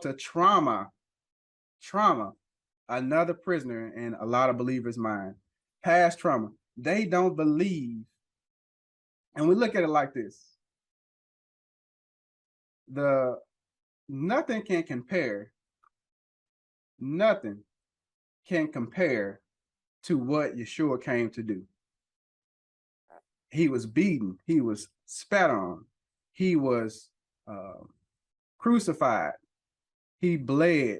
to trauma, another prisoner in a lot of believers' mind, past trauma. They don't believe, and we look at it like this: nothing can compare, nothing can compare to what Yeshua came to do. He was beaten, he was spat on, he was crucified, he bled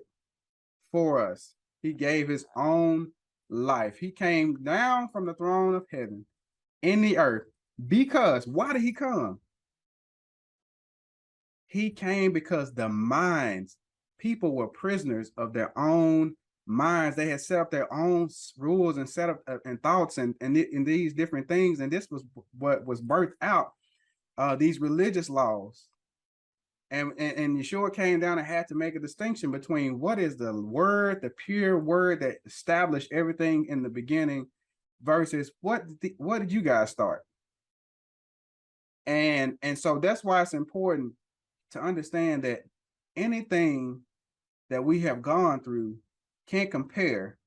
for us, he gave his own life. He came down from the throne of heaven in the earth because, why did he come? He came because the minds, people were prisoners of their own minds. They had set up their own rules and set up and thoughts and these different things. And this was what was birthed out, these religious laws. And Yeshua came down and had to make a distinction between what is the word, the pure word that established everything in the beginning, versus what did you guys start? And so that's why it's important to understand that anything that we have gone through can't compare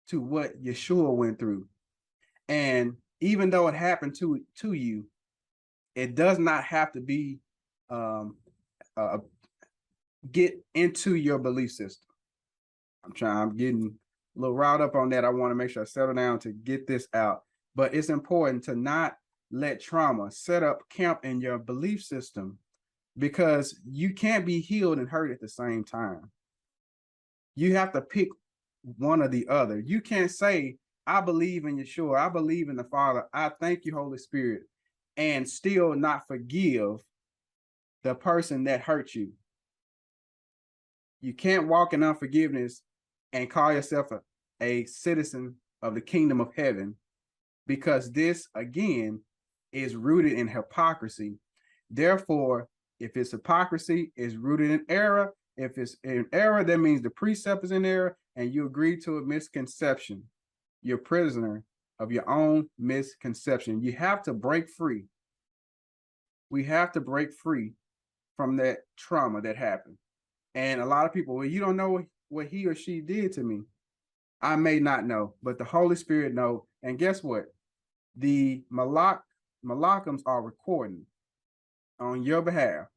to what Yeshua went through. And even though it happened to you, it does not have to be get into your belief system. I'm getting a little riled up on that. I want to make sure I settle down to get this out. But it's important to not let trauma set up camp in your belief system, because you can't be healed and hurt at the same time. You have to pick one or the other. You can't say, I believe in Yeshua, I believe in the Father, I thank you, Holy Spirit, and still not forgive the person that hurt you. You can't walk in unforgiveness and call yourself a citizen of the kingdom of heaven, because this, again, is rooted in hypocrisy. Therefore, if it's hypocrisy, it's rooted in error. If it's in error, that means the precept is in error and you agree to a misconception. You're a prisoner of your own misconception. You have to break free. We have to break free from that trauma that happened. And a lot of people, well, you don't know what he or she did to me. I may not know, but the Holy Spirit knows. And guess what? The Malachims are recording on your behalf,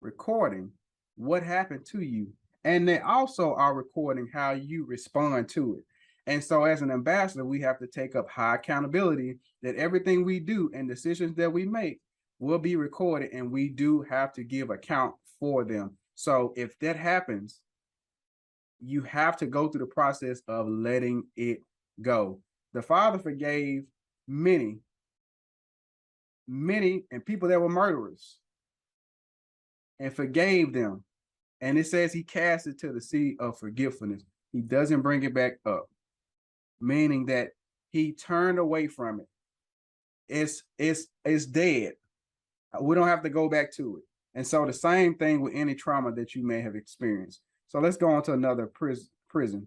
recording what happened to you. And they also are recording how you respond to it. And so as an ambassador, we have to take up high accountability that everything we do and decisions that we make will be recorded, and we do have to give account for them. So if that happens, you have to go through the process of letting it go. The Father forgave many, and people that were murderers, and forgave them. And it says he cast it to the sea of forgetfulness. He doesn't bring it back up, meaning that he turned away from it. It's dead. We don't have to go back to it. And so the same thing with any trauma that you may have experienced. So let's go on to another prison.